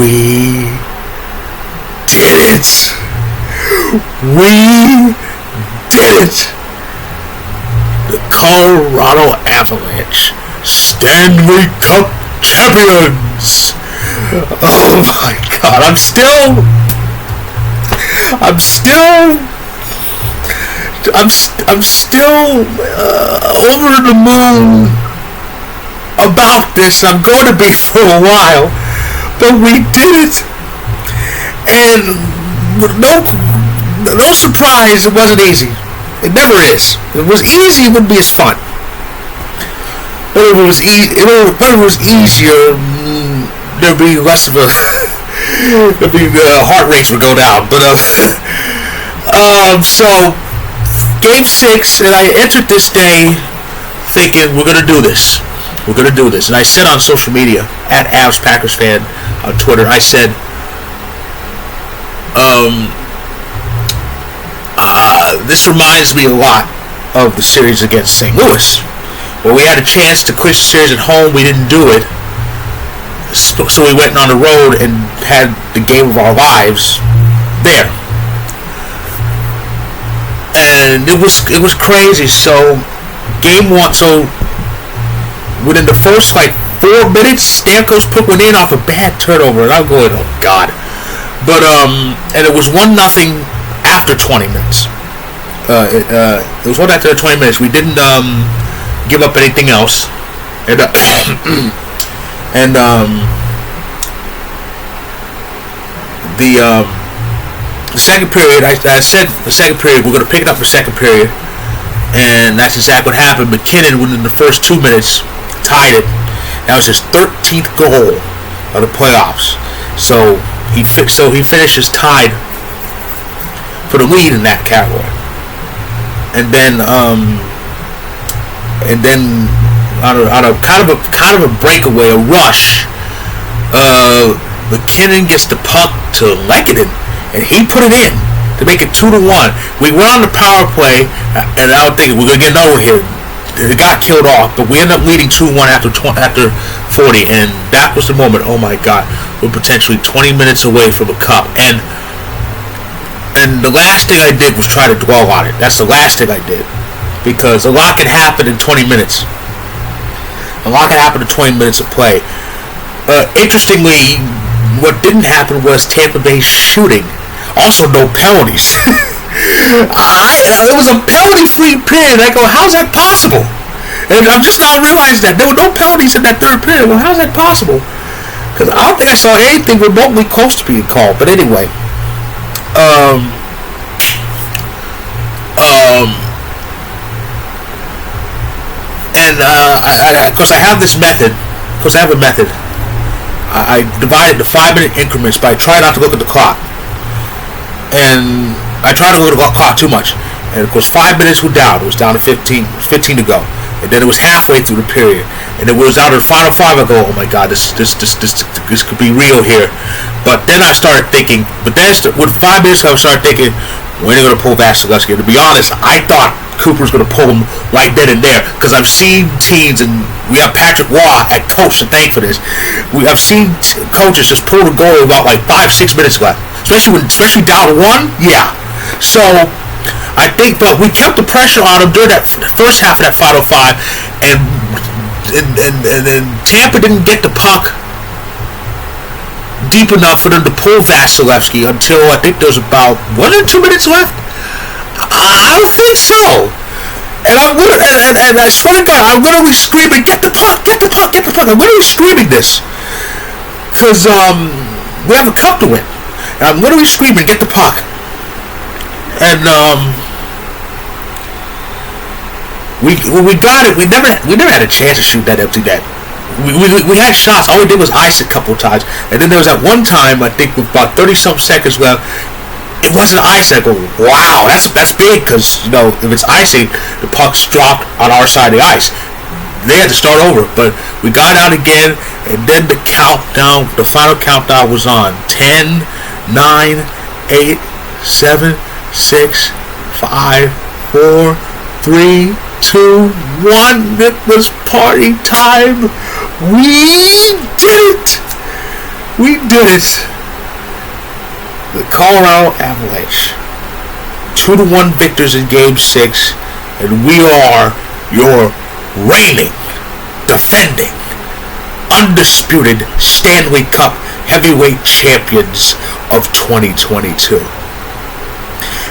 We did it! We did it! The Colorado Avalanche, Stanley Cup champions! Oh my God, I'm still over the moon about this. I'm going to be for a while, but we did it, and no surprise, it wasn't easy. It never is. If it was easy, it wouldn't be as fun. But if it was easier, there'd be less of a heart rates would go down. But so game 6, and I entered this day thinking we're gonna do this. We're gonna do this, and I said on social media at Avs Packers fan on Twitter, I said, this reminds me a lot of the series against St. Louis, where we had a chance to clinch the series at home. We didn't do it, so we went on the road and had the game of our lives there, and it was crazy. So game 1, so within the first 4 minutes, Stamkos put one in off a bad turnover, and I'm going, oh God. But and it was 1-0 after 20 minutes. It was 1 after 20 minutes. We didn't give up anything else, and the second period, I said the second period we're going to pick it up for second period, and that's exactly what happened. McKinnon, within the first 2 minutes, tied it. That was his 13th goal of the playoffs. So he finishes tied for the lead in that category. And then on a kind of a breakaway, a rush, McKinnon gets the puck to Lehkonen, and he put it in to make it 2-1. We went on the power play, and I was thinking we're gonna get another one here. It got killed off, but we ended up leading 2-1 after 40, and that was the moment. Oh my God, we're potentially 20 minutes away from a cup, and the last thing I did was try to dwell on it. That's the last thing I did, because a lot can happen in 20 minutes. A lot can happen in 20 minutes of play. Interestingly, what didn't happen was Tampa Bay shooting. Also, no penalties. It was a penalty-free period. I go, how's that possible? And I'm just now realizing that there were no penalties in that third period. Well, how's that possible? Because I don't think I saw anything remotely close to being called. But anyway, because I have this method. Because I have a method. I divide it into 5-minute increments, but I try not to look at the clock. And I try to look at the clock too much. And of course, 5 minutes were down. It was down to 15 to go. And then it was halfway through the period, and it was out of the final 5. I go, oh my God, this could be real here. But then I started thinking. But then with 5 minutes, I started thinking, when are they going to pull Vasilevsky? To be honest, I thought Cooper was going to pull him right then and there, because I've seen teams, and we have Patrick Waugh at coach to thank for this. I've seen coaches just pull the goal about 5-6 minutes left, especially down 1. Yeah, so I think, but we kept the pressure on him during that first half of that final 5, and then Tampa didn't get the puck deep enough for them to pull Vasilevsky until I think there was about 1 or 2 minutes left. I don't think so. And I swear to God, I'm literally screaming, get the puck, get the puck, get the puck. I'm literally screaming this, because we have a cup to win. And I'm literally screaming, get the puck. And we got it. We never had a chance to shoot that empty net. We had shots. All we did was ice it a couple of times. And then there was that one time, I think with about 30-something seconds left, it wasn't ice. I go, wow, that's big, because if it's icing, the puck's dropped on our side of the ice. They had to start over, but we got out again, and then the final countdown was on. 10, 9, 8, 7, 6, 5, 4, 3, 2, 1. It was party time. We did it. We did it. The Colorado Avalanche. 2-1 victors in Game 6. And we are your reigning, defending, undisputed Stanley Cup heavyweight champions of 2022.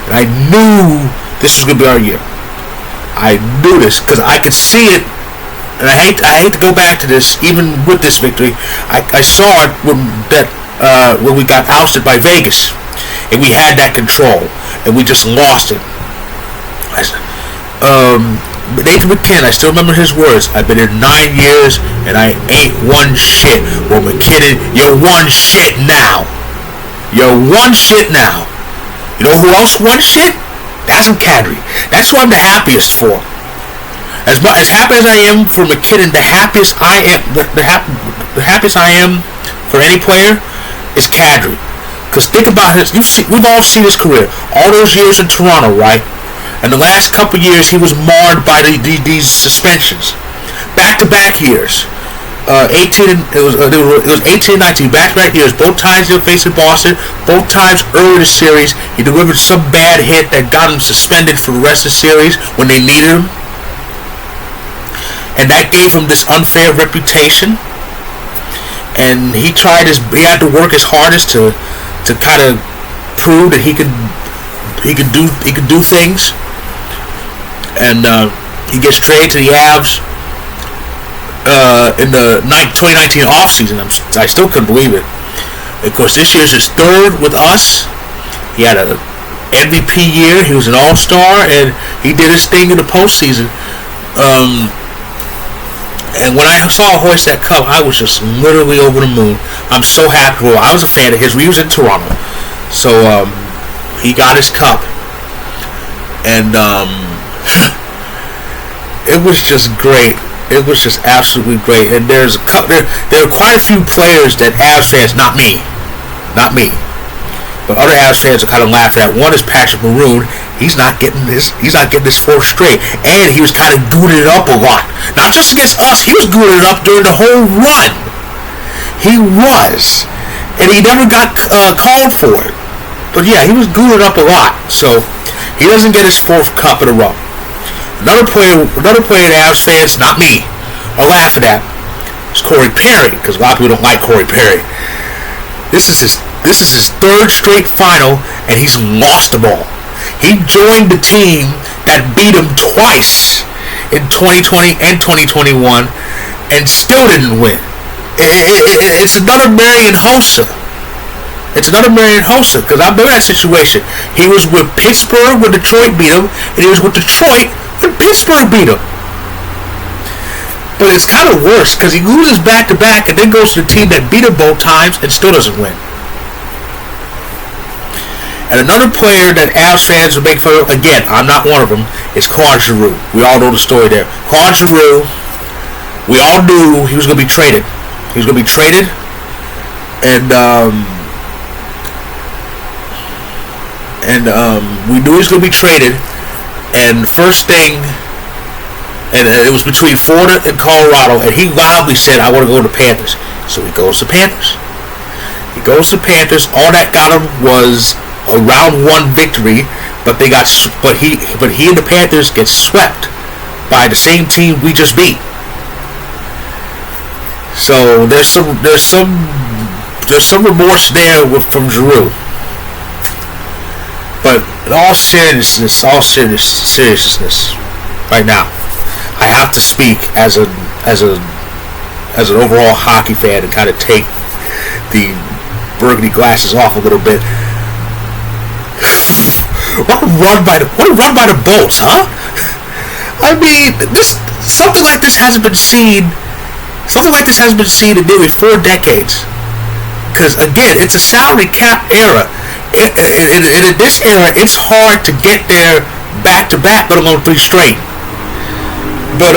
And I knew this was going to be our year. I knew this because I could see it. And I hate to go back to this, even with this victory. I saw it when we got ousted by Vegas, and we had that control, and we just lost it. Nathan McKinnon, I still remember his words. I've been here 9 years, and I ain't won shit. Well, McKinnon, you're one shit now. You're one shit now. You know who else won shit? Dazzin Kadri. That's what I'm the happiest for. As happy as I am for McKinnon, the happiest I am for any player is Kadri. Because think about his. We've all seen his career. All those years in Toronto, right? And the last couple years, he was marred by these suspensions. Back-to-back years. It was 18 and 19. Back-to-back years. Both times he faced Boston. Both times early in the series, he delivered some bad hit that got him suspended for the rest of the series when they needed him. And that gave him this unfair reputation. And he had to work his hardest to kind of prove that he could do things. And he gets traded to the Avs in the 2019 offseason. I still couldn't believe it. Of course, this year's his third with us. He had an MVP year. He was an All-Star, and he did his thing in the postseason. And when I saw him hoist that cup, I was just literally over the moon. I'm so happy. Well, I was a fan of his. He was in Toronto. So he got his cup. And it was just great. It was just absolutely great. And there are quite a few players that Avs fans, not me, but other Avs fans are kind of laughing at. One is Patrick Maroon. He's not getting this fourth straight, and he was kind of gooning it up a lot. Not just against us. He was gooning it up during the whole run. He was, and he never got called for it. But yeah, he was gooning it up a lot. So he doesn't get his fourth cup in a row. Another player that Avs fans, not me, are laughing at is Corey Perry, because a lot of people don't like Corey Perry. This is his third straight final, and he's lost them all. He joined the team that beat him twice in 2020 and 2021, and still didn't win. It's another Marian Hossa. It's another Marian Hossa, because I remember that situation. He was with Pittsburgh when Detroit beat him, and he was with Detroit when Pittsburgh beat him. But it's kind of worse, because he loses back-to-back and then goes to the team that beat him both times and still doesn't win. And another player that Avs fans would make fun of, again, I'm not one of them, is Claude Giroux. We all know the story there. Claude Giroux, we all knew he was going to be traded. He was going to be traded, and we knew he was going to be traded. And the first thing, and it was between Florida and Colorado, and he loudly said, "I want to go to the Panthers." So he goes to Panthers. All that got him was a round one victory, but he and the Panthers get swept by the same team we just beat. So there's some remorse there from Giroux. But in all seriousness, right now, I have to speak as an overall hockey fan and kind of take the burgundy glasses off a little bit. What a run by the Bolts, huh? I mean, something like this hasn't been seen in nearly 4 decades. Because again, it's a salary cap era. In this era, it's hard to get there back to back, let alone 3 straight. But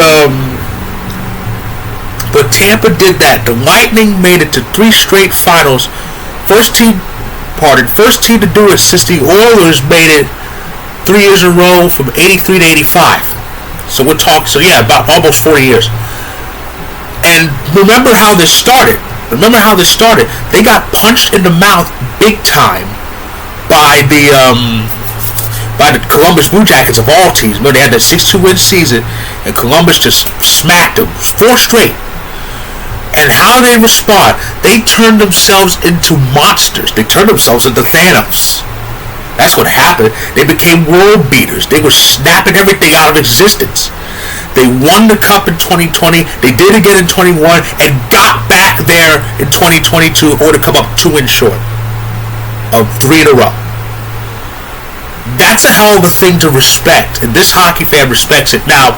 Tampa did that. The Lightning made it to 3 straight finals. First team to do it since the Oilers made it 3 years in a row from 83 to 85. So we're talking, about almost 40 years. And remember how this started. Remember how this started? They got punched in the mouth big time by the Columbus Blue Jackets of all teams. Remember, they had that 6-2 win season, and Columbus just smacked them 4 straight. And how did they respond? They turned themselves into monsters. They turned themselves into Thanos. That's what happened. They became world beaters. They were snapping everything out of existence. They won the cup in 2020. They did again in 21 and got back there in 2022 or to come up 2 wins short of 3 in a row. That's a hell of a thing to respect, and this hockey fan respects it. Now,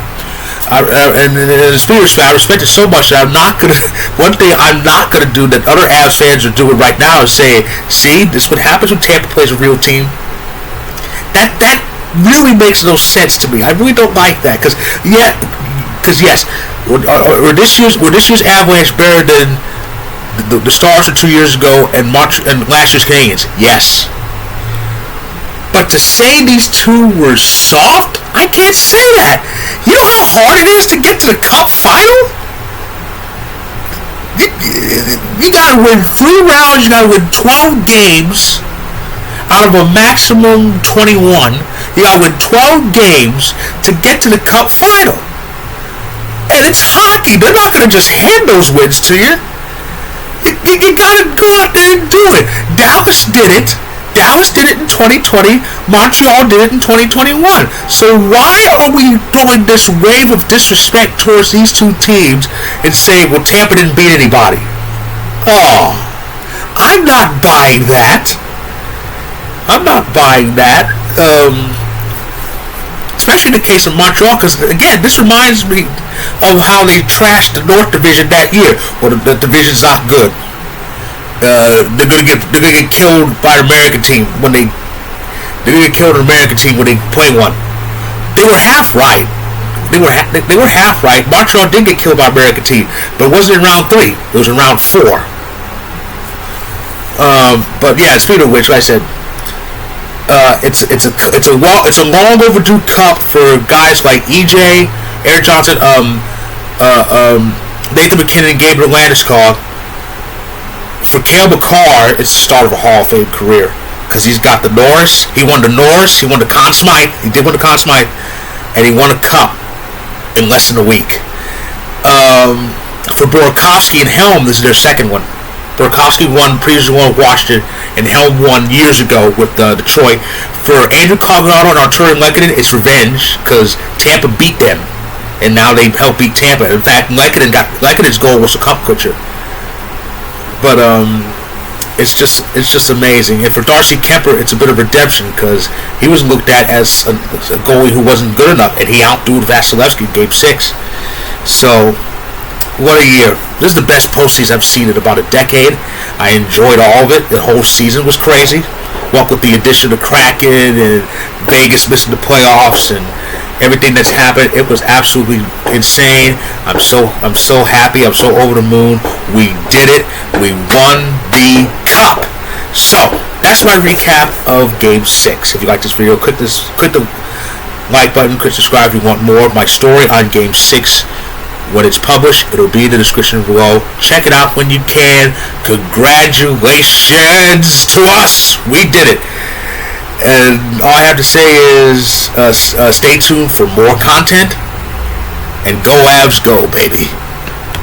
and in speaking of respect, I respect it so much that I'm not gonna. One thing I'm not gonna do that other Avs fans are doing right now is say, "See, this is what happens when Tampa plays a real team." That really makes no sense to me. I really don't like that because yes, were this year's Avalanche better than the Stars from 2 years ago and last year's Canadians? Yes. But to say these two were soft, I can't say that. You know how hard it is to get to the Cup final? You gotta win 3 rounds, you gotta win 12 games out of a maximum 21. You gotta win 12 games to get to the Cup final. And it's hockey. They're not gonna just hand those wins to you. You gotta go out there and do it. Dallas did it. Dallas did it in 2020. Montreal did it in 2021. So why are we throwing this wave of disrespect towards these two teams and saying, well, Tampa didn't beat anybody? Oh, I'm not buying that. I'm not buying that. Especially in the case of Montreal, because, again, this reminds me of how they trashed the North Division that year. Well, the division's not good. They're gonna get killed by an American team when they play one. They were half right. They were half right. Montreal did get killed by an American team, but it wasn't in round 3. It was in round 4. But yeah, speaking of which, like I said, it's a long overdue cup for guys like EJ, Eric Johnson, Nathan McKinnon, Gabriel Landeskog. For Cale Makar, it's the start of a Hall of Fame career because he's got the Norris. He won the Norris. He won the Conn Smythe. He did win the Conn Smythe, and he won a cup in less than a week. For Burakovsky and Helm, this is their second one. Burakovsky previously won with Washington, and Helm won years ago with Detroit. For Andrew Cogliano and Arturi Lehkonen, it's revenge because Tampa beat them, and now they helped beat Tampa. In fact, Lehkonen's goal was a cup clincher. But it's just amazing. And for Darcy Kemper, it's a bit of redemption because he was looked at as a goalie who wasn't good enough, and he outdueled Vasilevsky in Game 6. So, what a year. This is the best postseason I've seen in about a decade. I enjoyed all of it. The whole season was crazy. What with the addition of Kraken and Vegas missing the playoffs and everything that's happened, it was absolutely insane. I'm so happy. I'm so over the moon. We did it. We won the cup. So that's my recap of Game 6. If you like this video, click the like button. Click subscribe if you want more of my story on Game 6. When it's published, it'll be in the description below. Check it out when you can. Congratulations to us. We did it. And all I have to say is stay tuned for more content. And go Avs, go, baby.